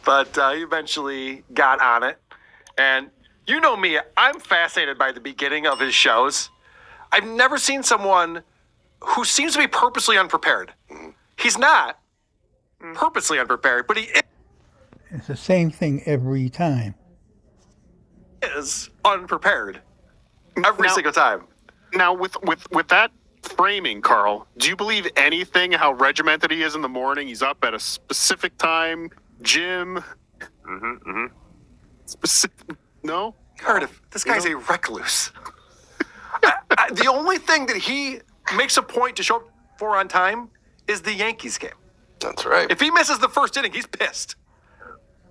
But he eventually got on it. And you know me, I'm fascinated by the beginning of his shows. I've never seen someone who seems to be purposely unprepared. He's not purposely unprepared, but he It's the same thing every time. is unprepared every single time. Now, with that framing, Carl, do you believe anything how regimented he is in the morning? He's up at a specific time, gym. Specific? No? Cardiff, this guy's a recluse. The only thing that he makes a point to show up for on time is the Yankees game. That's right. If he misses the first inning, he's pissed.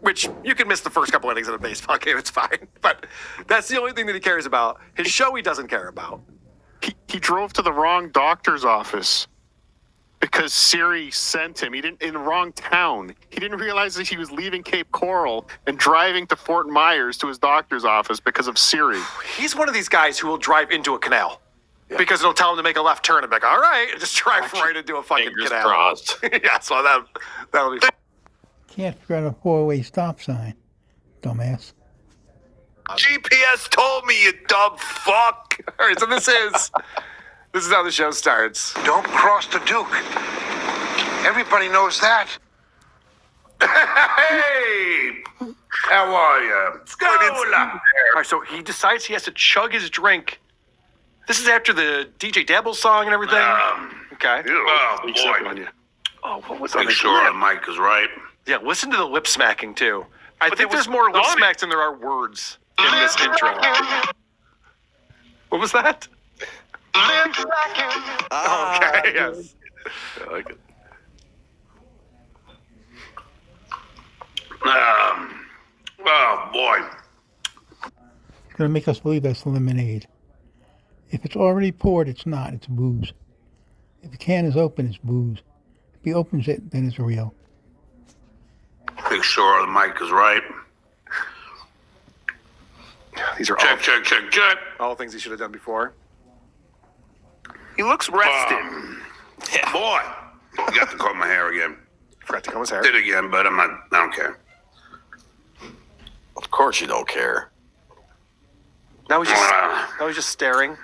Which, you can miss the first couple innings of a baseball game, it's fine. But that's the only thing that he cares about. His show he doesn't care about. He drove to the wrong doctor's office because Siri sent him. He didn't in the wrong town. He didn't realize that he was leaving Cape Coral and driving to Fort Myers to his doctor's office because of Siri. He's one of these guys who will drive into a canal. Because it'll tell him to make a left turn and be like, all right, just drive right into a fucking Fingers canal. crossed. Yeah, so that'll be fun. Can't figure out a four-way stop sign, dumbass. GPS told me, you dumb fuck. All right, so this is how the show starts. Don't cross the Duke. Everybody knows that. Hey, how are you? All right, so he decides he has to chug his drink. This is after the DJ Dabble song and everything. Okay. Oh, boy. Oh, what was Make that? sure the mic is right. Yeah, listen to the lip smacking too. I think there's more lip smacks than there are words in this intro. What was that? Okay, yes. I like it. Oh, boy. It's going to make us believe that's lemonade. If it's already poured, it's not. It's booze. If the can is open, it's booze. If he opens it, then it's real. Make sure the mic is right. These are Check. all things he should have done before. He looks rested. Boy, I got to comb my hair again. Forgot to comb his hair. Did it again, but I don't care. Of course you don't care. Now he's just staring.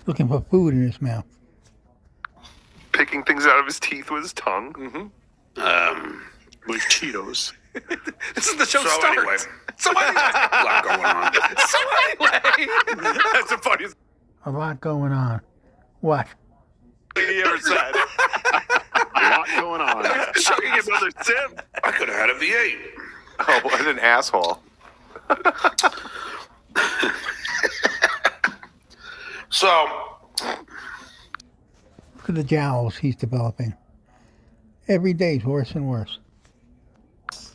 Looking for food in his mouth. Picking things out of his teeth with his tongue. Mm-hmm. Like Cheetos. This is the show So starts. anyway. So anyway. A lot going on. So anyway. That's the funniest A lot going on. What? thing he ever said. A lot going on. Chugging another sip. I could have had a V8. Oh, what an asshole. So, Look at the jowls he's developing. Every day's worse and worse. all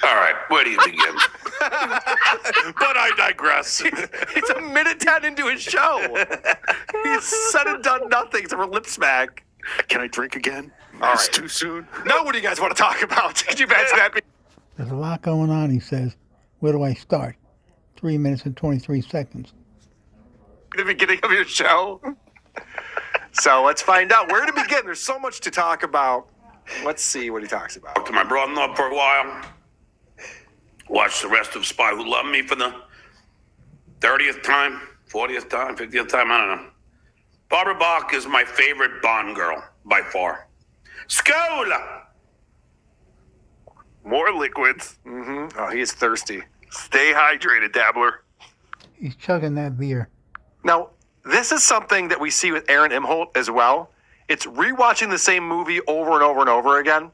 right, where do you begin? But I digress. He's a minute 10 into his show. He's said and done nothing except for lip smack. Can I drink again? All It's right. too soon. Now what do you guys want to talk about? Could you imagine that? There's a lot going on, he says. Where do I start? 3 minutes and 23 seconds. The beginning of your show. So let's find out where to begin. There's so much to talk about. Let's see what he talks about. Talked to my brother-in-law for a while. Watched the rest of Spy Who Loved Me for the 30th time, 40th time, 50th time, I don't know. Barbara Bach is my favorite Bond girl, by far. Scola! More liquids. Mm-hmm. Oh, he is thirsty. Stay hydrated, Dabbler. He's chugging that beer. Now, this is something that we see with Aaron Imholt as well. It's rewatching the same movie over and over and over again.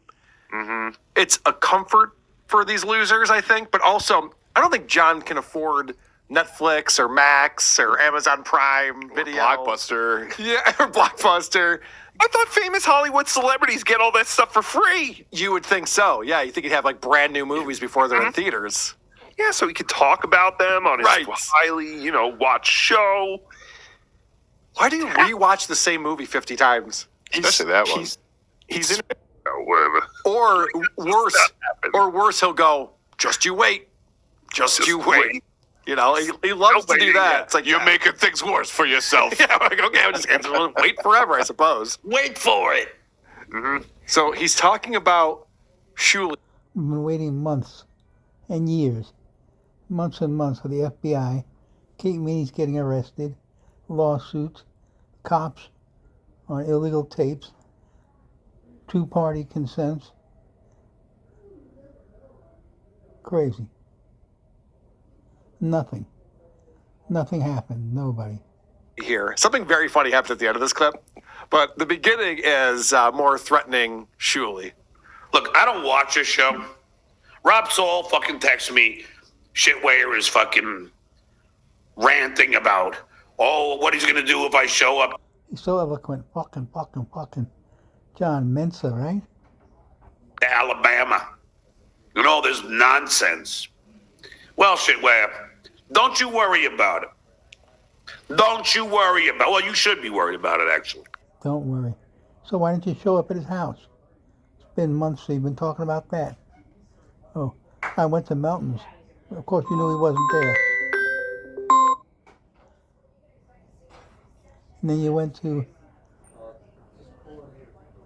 Mm-hmm. It's a comfort for these losers, I think, but also I don't think John can afford Netflix or Max or Amazon Prime Video. Blockbuster. Yeah, or Blockbuster. I thought famous Hollywood celebrities get all that stuff for free. You would think so. Yeah, you think he'd have like brand new movies before they're in theaters. Yeah, so he could talk about them on his Right. highly, watched show. Why do you rewatch the same movie 50 times? Especially that one. He's in it. Whatever. Or worse, he'll go, just you wait. Just you wait. You know, he loves to do that. It's like, You're making things worse for yourself. yeah, I'm like, okay, I'll just wait forever, I suppose. Wait for it. So he's talking about Shuley. We've been waiting months and years, months and months for the FBI. Kate Meany's getting arrested, lawsuits, cops on illegal tapes, two-party consents. Crazy. Nothing. Nothing happened. Nobody. Here. Something very funny happens at the end of this clip, but the beginning is more threatening Shuley. Look, I don't watch this show. Rob Saul fucking texts me. Shitwayer is fucking ranting about, what he's going to do if I show up. He's so eloquent. Fucking. John Mensa, right? To Alabama. And all this nonsense. Well, Shitwayer, don't you worry about it. Don't you worry about it. Well, you should be worried about it, actually. Don't worry. So why didn't you show up at his house? It's been months so you've been talking about that. Oh, I went to Melton's. Of course you knew he wasn't there. And then you went to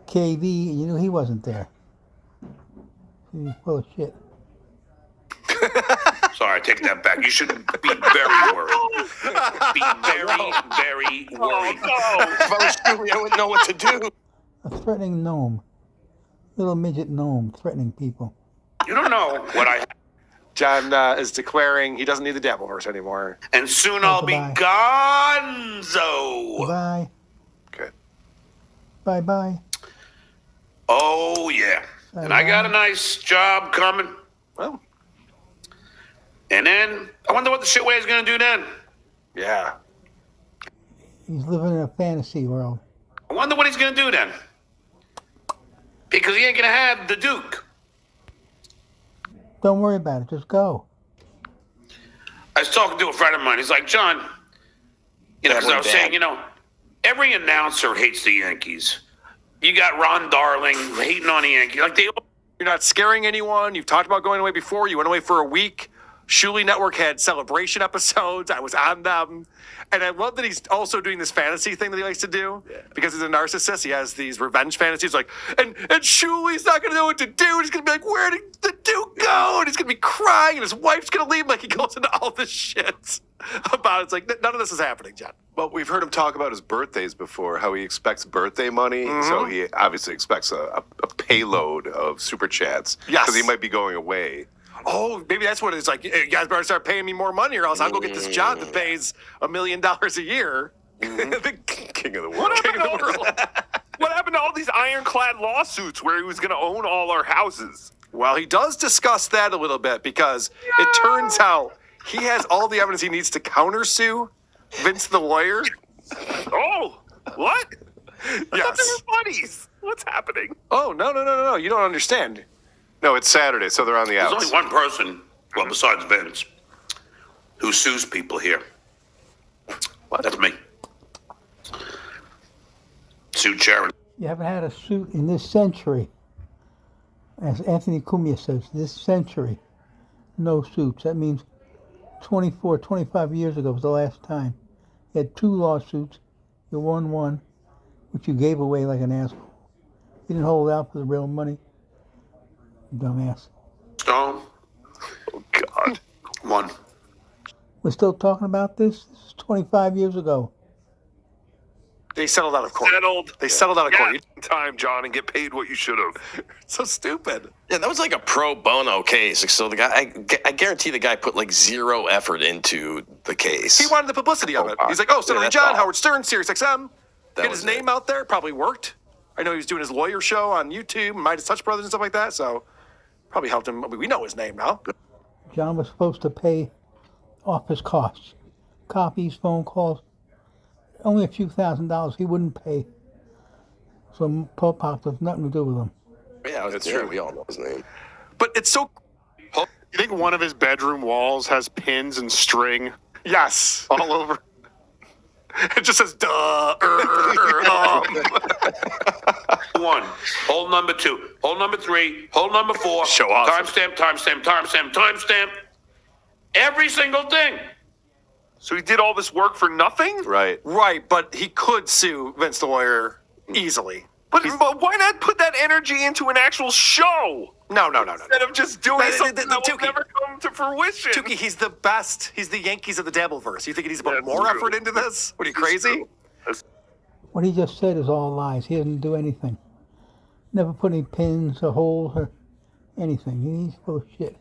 KV and you knew he wasn't there. You're full of shit. Sorry, I take that back. You should be very worried. Be very, very worried. If I was Shuley, I wouldn't know what to do. A threatening gnome. Little midget gnome threatening people. You don't know what I... John is declaring he doesn't need the Dabbleverse anymore. And soon I'll be gonzo. Bye. Good. Bye. Oh, yeah. And I got a nice job coming. Well, And then, I wonder what the shitway is going to do then. yeah. He's living in a fantasy world. I wonder what he's going to do then. Because he ain't going to have the Duke. Don't worry about it. Just go. I was talking to a friend of mine. He's like, John, because I was saying, every announcer hates the Yankees. You got Ron Darling hating on the Yankees. Like, You're not scaring anyone. You've talked about going away before. You went away for a week. Shuley Network had celebration episodes. I was on them. And I love that he's also doing this fantasy thing that he likes to do because he's a narcissist. He has these revenge fantasies like, and Shuley's not going to know what to do. He's going to be like, where did the Duke go? And he's going to be crying and his wife's going to leave. Like he goes into all this shit about it. It's like, none of this is happening, John. Well, we've heard him talk about his birthdays before, how he expects birthday money. So he obviously expects a payload of super chats. Yes. Because he might be going away. Oh, maybe that's what it's like. You guys better start paying me more money or else I'll go get this job that pays $1 million a year. The King of the world. king of the world. What happened to all these ironclad lawsuits where he was going to own all our houses? Well, he does discuss that a little bit because it turns out he has all the evidence he needs to countersue Vince the lawyer. Oh, what? I thought they Yes. were buddies. What's happening? Oh, no. You don't understand. No, it's Saturday, so they're on the there's outs. only one person, well, besides Vince, who sues people here. That's me. Sue Sharon. You haven't had a suit in this century. As Anthony Cumia says, this century, no suits. That means 24, 25 years ago was the last time. You had 2 lawsuits. You won one, which you gave away like an asshole. You didn't hold out for the real money. Dumbass. Stone. Oh, God. One. We're still talking about this? This is 25 years ago. They settled out of court. They settled out of Yeah, court. time, John, and get paid what you should have. So stupid. Yeah, that was like a pro bono case. So the guy, I guarantee the guy put like 0 effort into the case. He wanted the publicity of it. He's like, oh, Senator that's John, all. Howard Stern, Sirius XM. That Get was his name it. out there. Probably worked. I know he was doing his lawyer show on YouTube, Midas Touch Brothers and stuff like that. So probably helped him. We know his name now. John was supposed to pay off his costs. Copies, phone calls. Only a few $1,000s he wouldn't pay. So Pop has nothing to do with him. Yeah, that's true. We all know his name. But it's so. You think one of his bedroom walls has pins and string Yes. all over? It just says, duh. One. Hole number 2. Hole number 3. Hole number 4. Show off. Timestamp. Every single thing. So he did all this work for nothing? Right. Right, but he could sue Vince the lawyer easily. But why not put that energy into an actual show? No. Instead of just doing something that will Tukey. never come to fruition. Tukey, he's the best. He's the Yankees of the Dabbleverse. You think he needs to put That's more true. effort into this? What are you, crazy? What he just said is all lies. He doesn't do anything. Never put any pins or holes or anything. He's full of shit.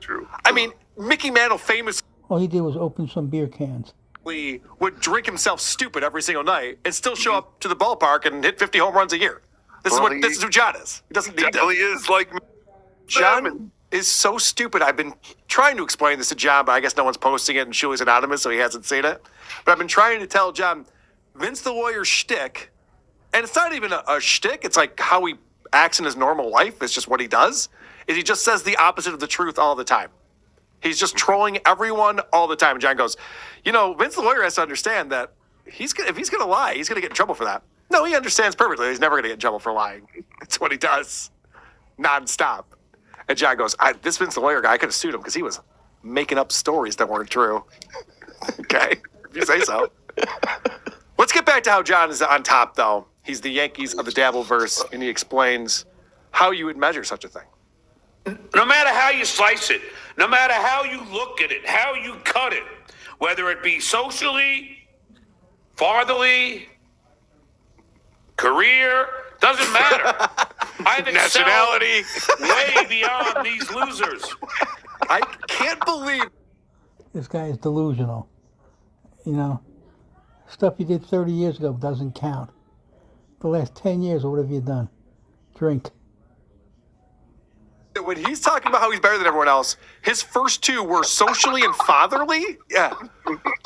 True. I mean, Mickey Mantle famously All he did was open some beer cans. would drink himself stupid every single night and still show up to the ballpark and hit 50 home runs a year. This is who John is. He doesn't need Definitely to. is like John is so stupid. I've been trying to explain this to John, but I guess no one's posting it and Shuey's anonymous, so he hasn't seen it. But I've been trying to tell John, Vince the Lawyer's shtick, and it's not even a shtick, it's like how he acts in his normal life, it's just what he does, is he just says the opposite of the truth all the time. He's just trolling everyone all the time. And John goes, Vince the Lawyer has to understand that if he's going to lie, he's going to get in trouble for that. No, he understands perfectly. He's never going to get in trouble for lying. It's what he does nonstop. And John goes, this Vince the Lawyer guy, I could have sued him because he was making up stories that weren't true. Okay, if you say so. Let's get back to how John is on top, though. He's the Yankees of the Dabbleverse, and he explains how you would measure such a thing. No matter how you slice it, no matter how you look at it, how you cut it, whether it be socially, fatherly, career, doesn't matter. I've excelled way beyond these losers. I can't believe This guy is delusional. Stuff you did 30 years ago doesn't count. The last 10 years, what have you done? Drink. when he's talking about how he's better than everyone else, his first two were socially and fatherly. Yeah.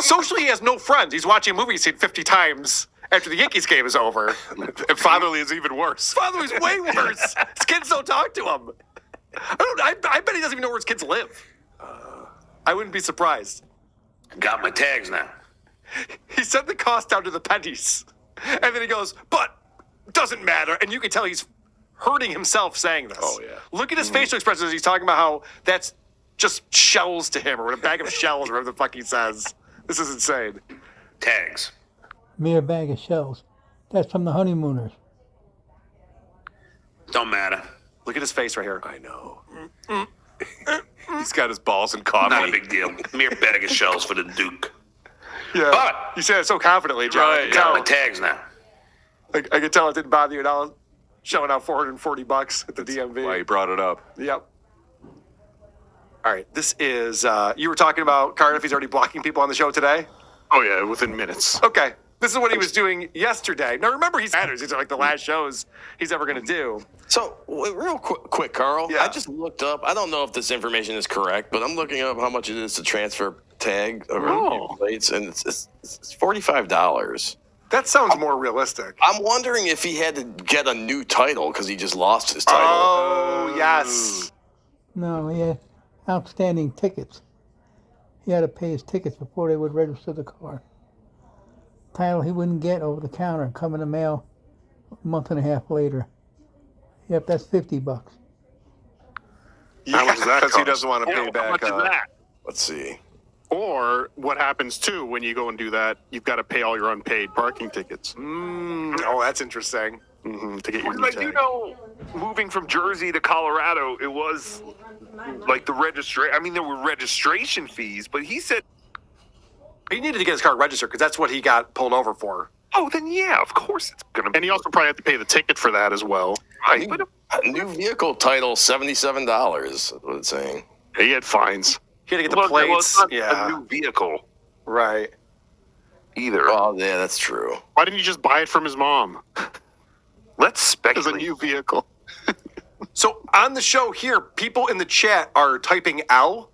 Socially, he has no friends. He's watching a movie he's seen 50 times after the Yankees game is over. And fatherly is even worse. Fatherly's way worse. His kids don't talk to him. I bet he doesn't even know where his kids live. I wouldn't be surprised. Got my tags now. He sent the cost down to the pennies. And then he goes, but doesn't matter. And you can tell he's hurting himself saying this. Oh, yeah. Look at his facial expressions. He's talking about how that's just shells to him, or a bag of shells, or whatever the fuck he says. This is insane. Tags. Mere bag of shells. That's from the honeymooners. Don't matter. Look at his face right here. I know. He's got his balls in coffee. Not a big deal. Mere bag of shells for the Duke. Yeah. But you said it so confidently, John. Right, got my tags now. I can tell it didn't bother you at all. Showing out $440 at the DMV. Why he brought it up. Yep. All right. This is, you were talking about Cardiff. He's already blocking people on the show today. Oh, yeah, within minutes. Okay. This is what he was doing yesterday. Now, remember, he's matters. These are like the last shows he's ever going to do. So, real quick, Carl. Yeah. I just looked up. I don't know if this information is correct, but I'm looking up how much it is to transfer tag or plates, and it's $45. That sounds more realistic. I'm wondering if he had to get a new title because he just lost his title. Oh, yes. No, he had outstanding tickets. He had to pay his tickets before they would register the car. Title he wouldn't get over the counter and come in the mail a month and a half later. Yep, that's $50. How much does that Because he cost? doesn't want to pay How back. much is that? Let's see. Or what happens too when you go and do that? You've got to pay all your unpaid parking tickets Oh, that's interesting. to get your new I do tag. know, moving from Jersey to Colorado, it was like the registration. I mean, there were registration fees, but he said, He needed to get his car registered because that's what he got pulled over for. "Oh, then yeah, of course it's gonna." And you also probably have to pay the ticket for that as well. right, but A new vehicle title, $77. Is what it's saying. He had fines. He had to get the well, plates. it's not Yeah. a new vehicle Right. either. Oh, yeah, that's true. Why didn't you just buy it from his mom Let's as a speculate. new vehicle? So on the show here, people in the chat are typing L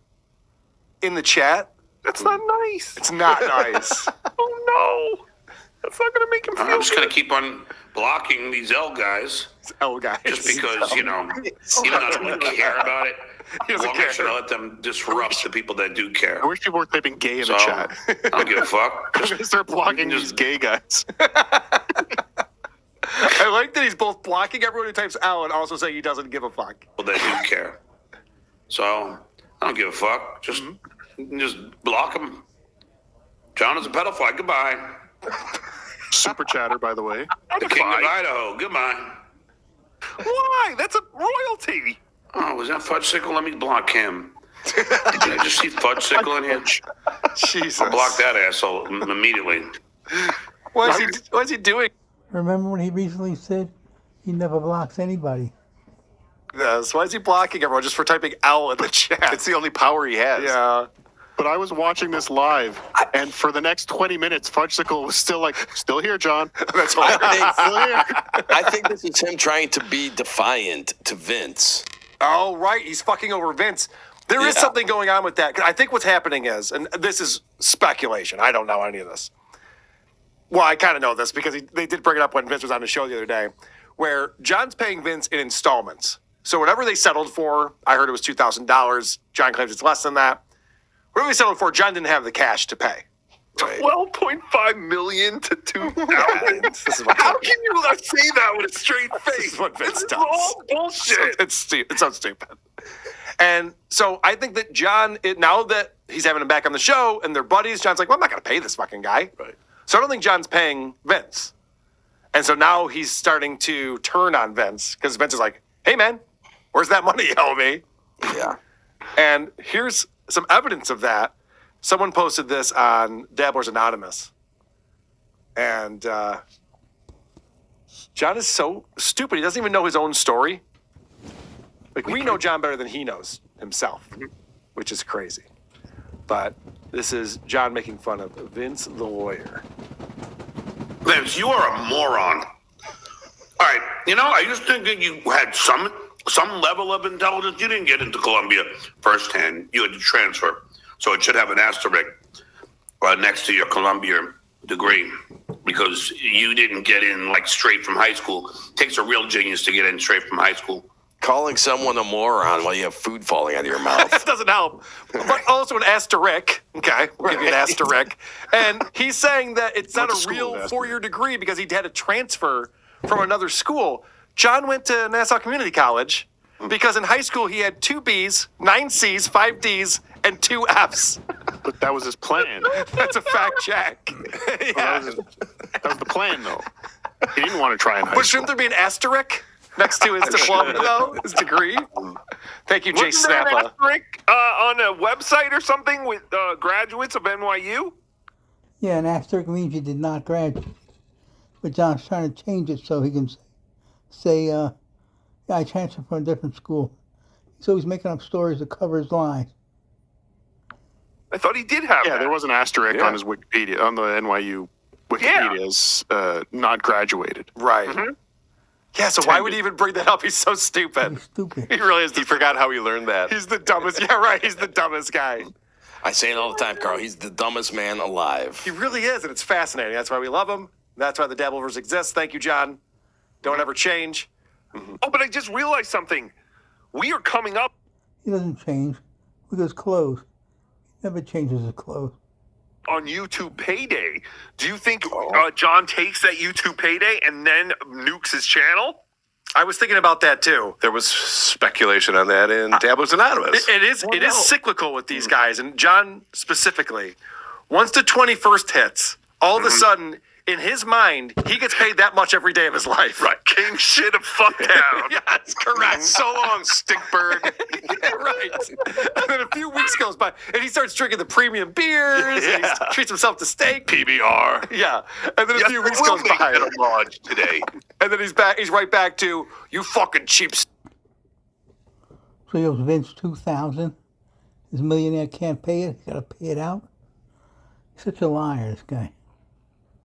in the chat. That's not nice. It's not nice. Oh no, that's not gonna make him feel I'm just going good. to keep on blocking these L guys It's L guys. just because, even though I don't really care about it, He doesn't long as care. I let them disrupt the people that do care. I wish people were typing gay in So, the chat. I don't give a fuck. I'm gonna start blocking these gay guys. I like that he's both blocking everyone who types L and also saying he doesn't give a fuck. People that do care. So, I don't give a fuck. Just block them. John is a pedophile. Goodbye. Super chatter, by the way. The king of Idaho. Goodbye. Why? That's a royalty. Oh, was that Fudgesicle? Let me block him. Did I just see Fudgesicle in here? Jesus. I'll block that asshole immediately. What is he doing? Remember when he recently said he never blocks anybody? Yes. Why is he blocking everyone just for typing L in the chat? It's the only power he has. Yeah. But I was watching this live, and for the next 20 minutes, Fudgesicle was still like, still here, John. That's all. I think this is him trying to be defiant to Vince. Oh, right. He's fucking over Vince. There is something going on with that. I think what's happening is, and this is speculation. I don't know any of this. Well, I kind of know this because they did bring it up when Vince was on the show the other day, where John's paying Vince in installments. So whatever they settled for, I heard it was $2,000. John claims it's less than that. Whatever they settled for, John didn't have the cash to pay. $12.5 million to $2,000. How can you say that with a straight face? This is what Vince This is does. all bullshit. It's so stupid. And so I think that John, now that he's having him back on the show and they're buddies, John's like, well, I'm not going to pay this fucking guy. Right. So I don't think John's paying Vince. And so now he's starting to turn on Vince because Vince is like, hey, man, where's that money you owe me? Yeah. And here's some evidence of that. Someone posted this on Dabblers Anonymous. And John is so stupid. He doesn't even know his own story. Like, we know John better than he knows himself, which is crazy. But this is John making fun of Vince the lawyer. Vince, you are a moron. All right, I just think that you had some level of intelligence. You didn't get into Columbia firsthand. You had to transfer. So it should have an asterisk next to your Columbia degree because you didn't get in like straight from high school. It takes a real genius to get in straight from high school. Calling someone a moron while you have food falling out of your mouth. That doesn't help. But also an asterisk. Okay, we'll give you an asterisk. And he's saying that it's not a real four-year degree because he had to transfer from another school. John went to Nassau Community College because in high school he had 2 B's, 9 C's, 5 D's, and 2 F's. But that was his plan. That's a fact check. Yeah. That was the plan, though. He didn't want to try in high But school. shouldn't there be an asterisk next to his diploma, though? His degree? Thank you, Jay Wasn't there an Snappa. asterisk on a website or something with graduates of NYU? Yeah, an asterisk means you did not graduate. But John's trying to change it so he can say, yeah, I transferred from a different school. So he's making up stories to cover his lies. I thought he did have Yeah, that. there was an asterisk on his Wikipedia, on the NYU Wikipedia, as not graduated. Right. Yeah, so why would he even bring that up? He's so stupid. He's stupid. He really is. He forgot how he learned that. He's the dumbest. Yeah, right. He's the dumbest guy. I say it all the time, Carl. He's the dumbest man alive. He really is, and it's fascinating. That's why we love him. That's why the Dabbleverse exists. Thank you, John. Don't ever change. Oh, but I just realized something. We are coming up He doesn't change with his clothes. He never changes his clothes. on YouTube Payday. Do you think John takes that YouTube Payday and then nukes his channel? I was thinking about that too. There was speculation on that in Dabblers Anonymous. It is cyclical with these guys, and John specifically. Once the 21st hits, all of a sudden, in his mind, he gets paid that much every day of his life. Right. King shit of fuck down. Yeah, that's correct. So long, stinkbird. Yeah, right. And then a few weeks goes by, and he starts drinking the premium beers, and he treats himself to steak. PBR. Yeah. And then a few weeks goes by. That a lodge today. And then he's back. He's right back to, you fucking cheap. So he owes Vince $2,000. His millionaire can't pay it. He's got to pay it out. He's such a liar, this guy.